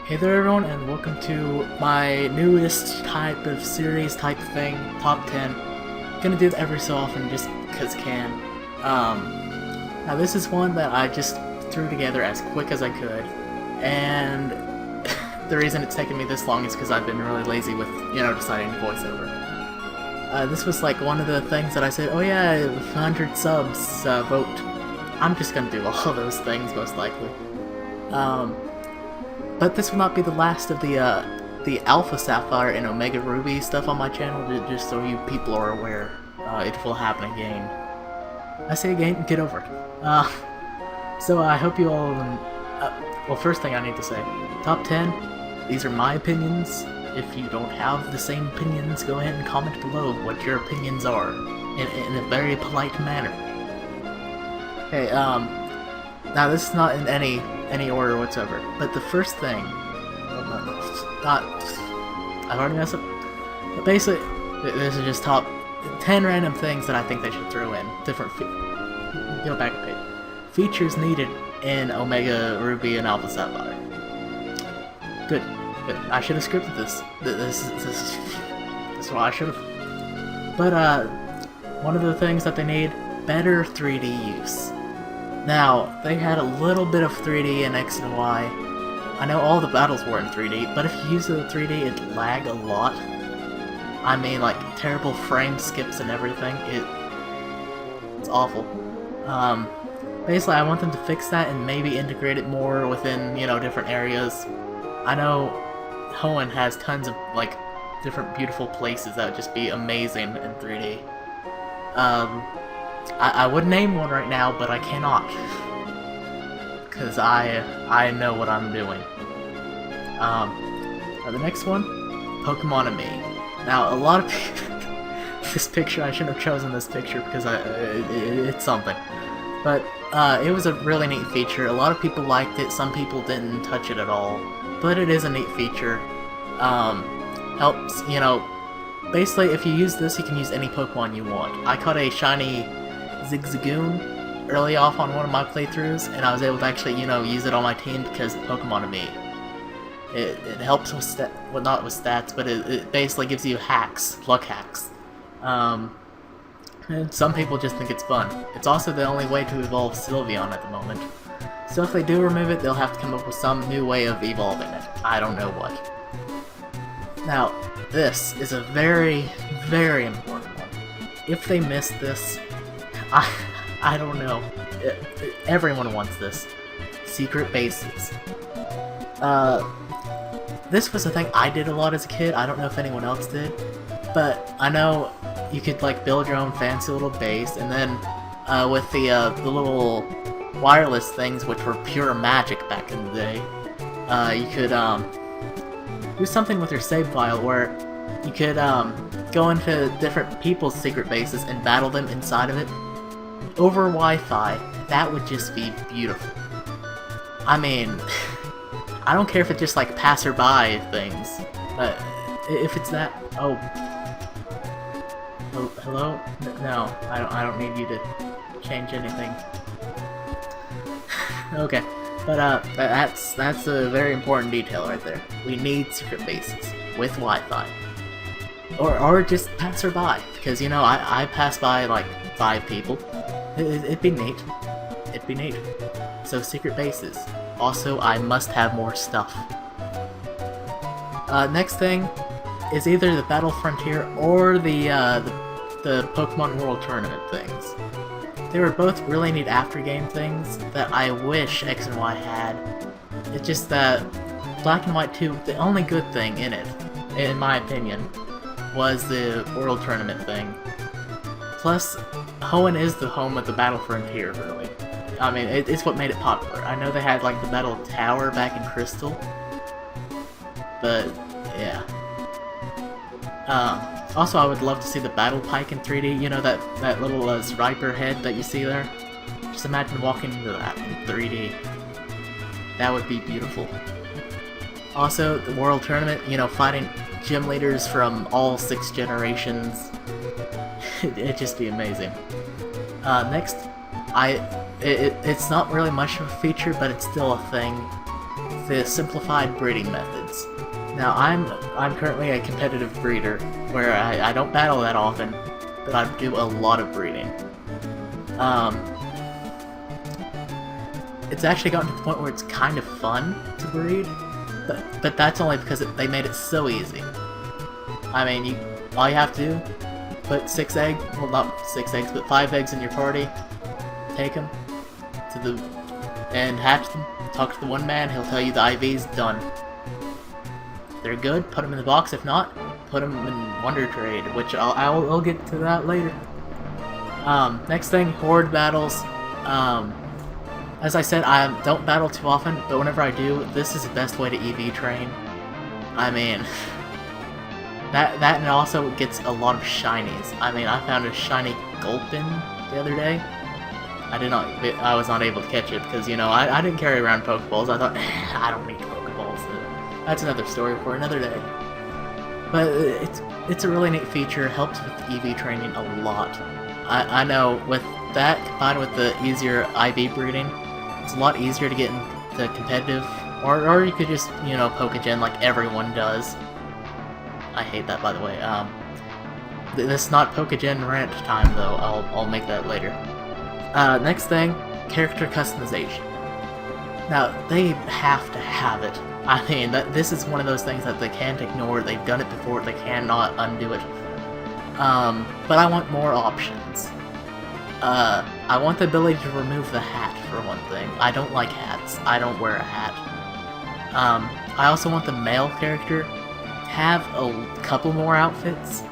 Hey there everyone, and welcome to my newest type of series type thing, top 10. Gonna do it every so often just cause can. Now this is one that I just threw together as quick as I could, and the reason it's taken me this long is because I've been really lazy with, deciding voiceover. This was like one of the things that I said, oh yeah, 100 subs, vote. I'm just gonna do all those things most likely. But this will not be the last of the Alpha Sapphire and Omega Ruby stuff on my channel, just so you people are aware. It will happen again. I say again, get over it. So I hope you all... well, first thing I need to say, top 10, these are my opinions. If you don't have the same opinions, go ahead and comment below what your opinions are, in a very polite manner. Okay, now this is not in any order whatsoever, but the first thing, I've already messed up, but basically, this is just top 10 random things that I think they should throw in, different, go back a page, features needed in Omega Ruby and Alpha Sapphire. Good, I should have scripted this, this is what I should have, but one of the things that they need, better 3D use. Now, they had a little bit of 3D in X and Y. I know all the battles were in 3D, but if you use the 3D, it lagged a lot. I mean, like, terrible frame skips and everything. It's awful. Basically, I want them to fix that and maybe integrate it more within, different areas. I know Hoenn has tons of, like, different beautiful places that would just be amazing in 3D. I would name one right now, but I cannot, because I know what I'm doing. The next one, Pokemon and Me. Now, a lot of people, this picture, I shouldn't have chosen this picture because it's something, but it was a really neat feature. A lot of people liked it, some people didn't touch it at all, but it is a neat feature. Helps, basically if you use this, you can use any Pokemon you want. I caught a shiny Zigzagoon early off on one of my playthroughs, and I was able to actually, use it on my team because of Pokemon and Me. It helps with well, not with stats, but it basically gives you hacks, luck hacks. And some people just think it's fun. It's also the only way to evolve Sylveon at the moment. So if they do remove it, they'll have to come up with some new way of evolving it. I don't know what. Now, this is a very, very important one. If they miss this, I don't know. Everyone wants this. Secret bases. This was a thing I did a lot as a kid. I don't know if anyone else did, but I know you could like build your own fancy little base, and then with the little wireless things, which were pure magic back in the day, you could do something with your save file where you could go into different people's secret bases and battle them inside of it. Over Wi-Fi, that would just be beautiful. I mean, I don't care if it's just like passerby things, but if it's that, oh, hello? No, I don't need you to change anything. Okay, but that's a very important detail right there. We need secret bases with Wi-Fi, or just passerby, because I pass by like 5 people. It'd be neat. It'd be neat. So secret bases. Also, I must have more stuff. Next thing is either the Battle Frontier or the Pokemon World Tournament things. They were both really neat after-game things that I wish X and Y had. It's just that Black and White 2, the only good thing in it, in my opinion, was the World Tournament thing. Plus, Hoenn is the home of the Battle Frontier, really. I mean, it's what made it popular. I know they had, like, the Battle Tower back in Crystal, but, yeah. Also, I would love to see the Battle Pike in 3D, that little Striper head that you see there? Just imagine walking into that in 3D. That would be beautiful. Also, the World Tournament, fighting gym leaders from all 6 generations. It'd just be amazing. Next, it's not really much of a feature, but it's still a thing. the simplified breeding methods. Now, I'm currently a competitive breeder, where I don't battle that often, but I do a lot of breeding. It's actually gotten to the point where it's kind of fun to breed, but that's only because they made it so easy. I mean, all you have to do, put 6 eggs, well not 6 eggs, but 5 eggs in your party, take them to and hatch them, talk to the one man, he'll tell you the IV's done. If they're good, put them in the box. If not, put them in Wonder Trade, which I'll get to that later. Next thing, horde battles. As I said, I don't battle too often, but whenever I do, this is the best way to EV train. I mean, that and also gets a lot of shinies. I mean, I found a shiny Gulpin the other day. I was not able to catch it because, you know, I didn't carry around Pokeballs. I thought, I don't need Pokeballs. That's another story for another day. But it's a really neat feature. Helps with EV training a lot. I know with that combined with the easier IV breeding, it's a lot easier to get into competitive, or you could just, you know, Pokegen like everyone does. I hate that, by the way. This is not Pokegen rant time, though. I'll make that later. Next thing, character customization. Now, they have to have it. I mean, this is one of those things that they can't ignore. They've done it before. They cannot undo it. But I want more options. I want the ability to remove the hat, for one thing. I don't like hats. I don't wear a hat. I also want the male character to have a couple more outfits.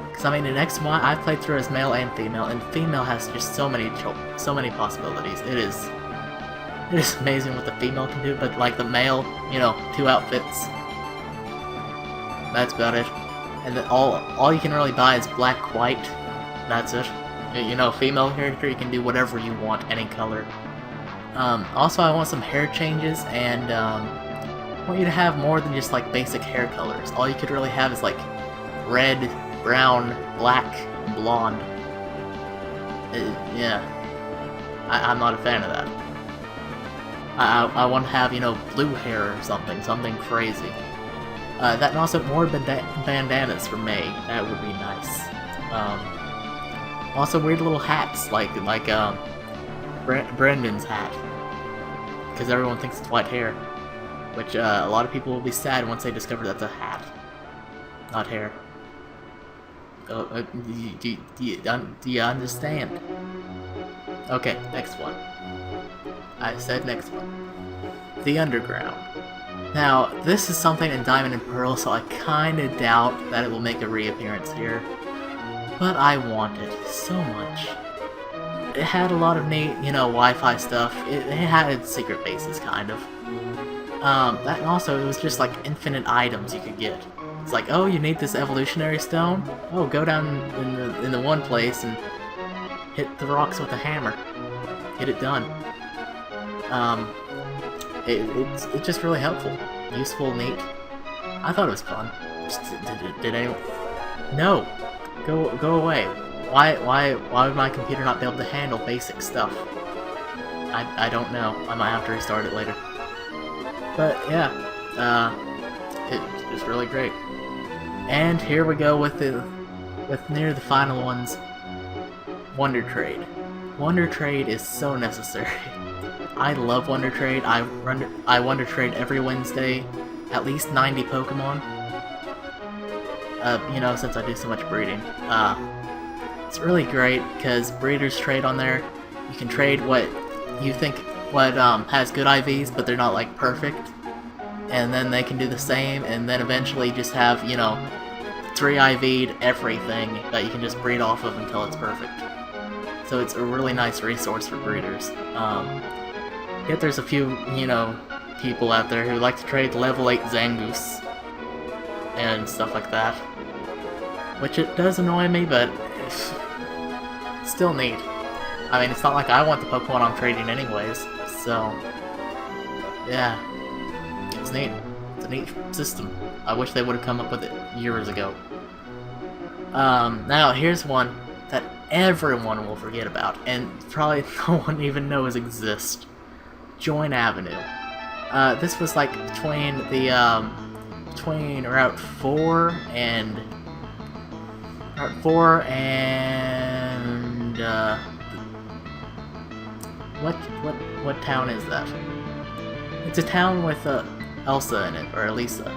Because, I mean, in X and Y, I've played through as male and female has just so many possibilities. It is amazing what the female can do, but, like, the male, you know, 2 outfits. That's about it. And then all you can really buy is black, white. That's it. You know, female character, you can do whatever you want, any color. Also, I want some hair changes, and I want you to have more than just like basic hair colors. All you could really have is like red, brown, black, and blonde. Yeah, I'm not a fan of that. I want to have, you know, blue hair or something crazy. That and also more bandanas for May. That would be nice. Also weird little hats, like Brendan's hat, because everyone thinks it's white hair, which a lot of people will be sad once they discover that's a hat, not hair. Do you understand? Okay, next one. I said next one. The Underground. Now, this is something in Diamond and Pearl, so I kinda doubt that it will make a reappearance here. But I want it so much. It had a lot of neat, you know, Wi-Fi stuff. It had its secret bases, kind of. That and also, it was just like infinite items you could get. It's like, oh, you need this evolutionary stone? Oh, go down in the one place and hit the rocks with a hammer. Get it done. It's just really helpful. Useful, neat. I thought it was fun. Did anyone... No! Go away. Why would my computer not be able to handle basic stuff? I don't know. I might have to restart it later. But yeah, it's really great. And here we go with near the final ones. Wonder Trade. Wonder Trade is so necessary. I love Wonder Trade. I Wonder Trade every Wednesday, at least 90 Pokemon. You know, since I do so much breeding. It's really great because breeders trade on there. You can trade what you think has good IVs, but they're not like perfect. And then they can do the same, and then eventually just have, you know, 3 IV'd everything that you can just breed off of until it's perfect. So it's a really nice resource for breeders. Yet there's a few, you know, people out there who like to trade level 8 Zangoose and stuff like that. Which it does annoy me, but it's still neat. I mean, it's not like I want the Pokemon I'm trading anyways, so yeah, it's neat. It's a neat system. I wish they would have come up with it years ago. Now here's one that everyone will forget about, and probably no one even knows exists. Join Avenue. This was like between the between Route 4 and what town is that? It's a town with Elsa in it, or Elisa.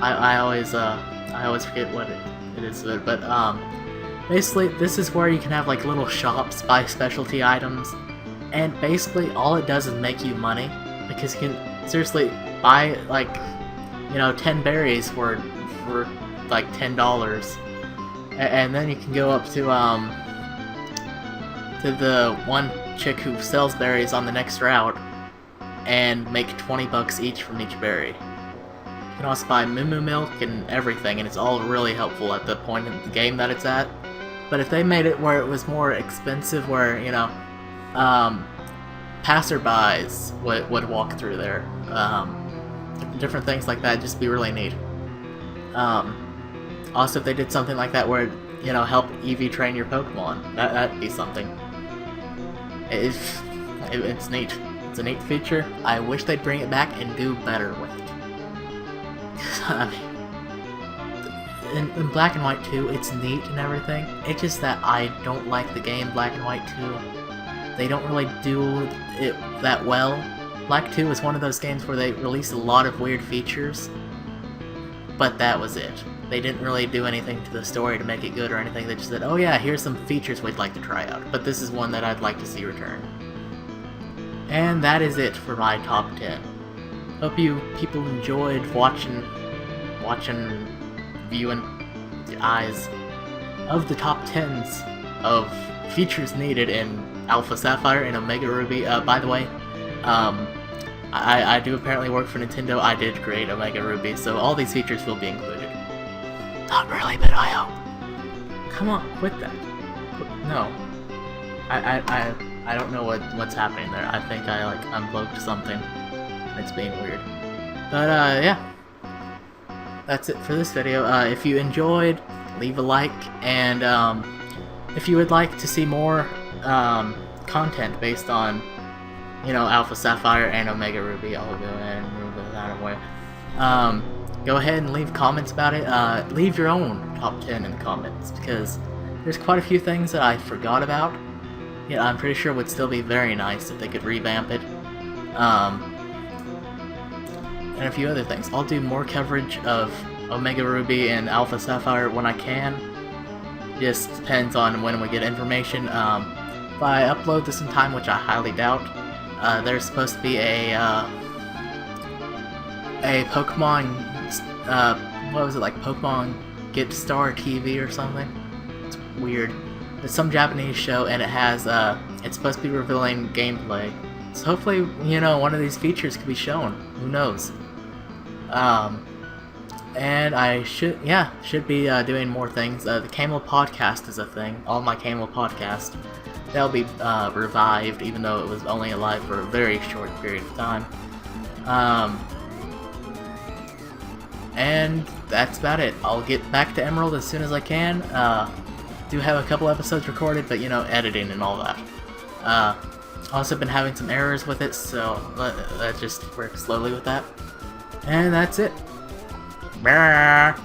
I always forget what it is, but basically this is where you can have like little shops, buy specialty items, and basically all it does is make you money, because you can seriously buy like 10 berries for like $10, and then you can go up to the one chick who sells berries on the next route and make 20 bucks each from each berry. You can also buy Moo milk and everything, and it's all really helpful at the point in the game that it's at. But if they made it where it was more expensive, where passerbys would walk through there, different things like that, just be really neat. Also, if they did something like that where help EV train your Pokemon, that'd be something. It's neat. It's a neat feature. I wish they'd bring it back and do better with it. I mean, in Black and White 2, it's neat and everything. It's just that I don't like the game Black and White 2. They don't really do it that well. Black 2 is one of those games where they released a lot of weird features, but that was it. They didn't really do anything to the story to make it good or anything. They just said, oh yeah, here's some features we'd like to try out, but this is one that I'd like to see return. And that is it for my top 10. Hope you people enjoyed watching, viewing the eyes of the top 10s of features needed in Alpha Sapphire and Omega Ruby. By the way, I do apparently work for Nintendo. I did create Omega Ruby, so all these features will be included. Not really, but I hope. Come on, quit that. No. I don't know what's happening there. I think I unplugged something. It's being weird. But yeah. That's it for this video. If you enjoyed, leave a like, and if you would like to see more content based on Alpha Sapphire and Omega Ruby, I'll go ahead and move it out of the way. Go ahead and leave comments about it. Leave your own top 10 in the comments, because there's quite a few things that I forgot about. I'm pretty sure it would still be very nice if they could revamp it. And a few other things. I'll do more coverage of Omega Ruby and Alpha Sapphire when I can. Just depends on when we get information. If I upload this in time, which I highly doubt, there's supposed to be a Pokemon, what was it, like Pokemon Get Star TV or something? It's weird. It's some Japanese show, and it has, it's supposed to be revealing gameplay. So hopefully, one of these features could be shown. Who knows? And I should be doing more things. The Camel Podcast is a thing. All my Camel Podcast. They'll be revived, even though it was only alive for a very short period of time. And that's about it. I'll get back to Emerald as soon as I can. Do have a couple episodes recorded, but editing and all that. Also been having some errors with it, so let's just work slowly with that. And that's it. Brrr.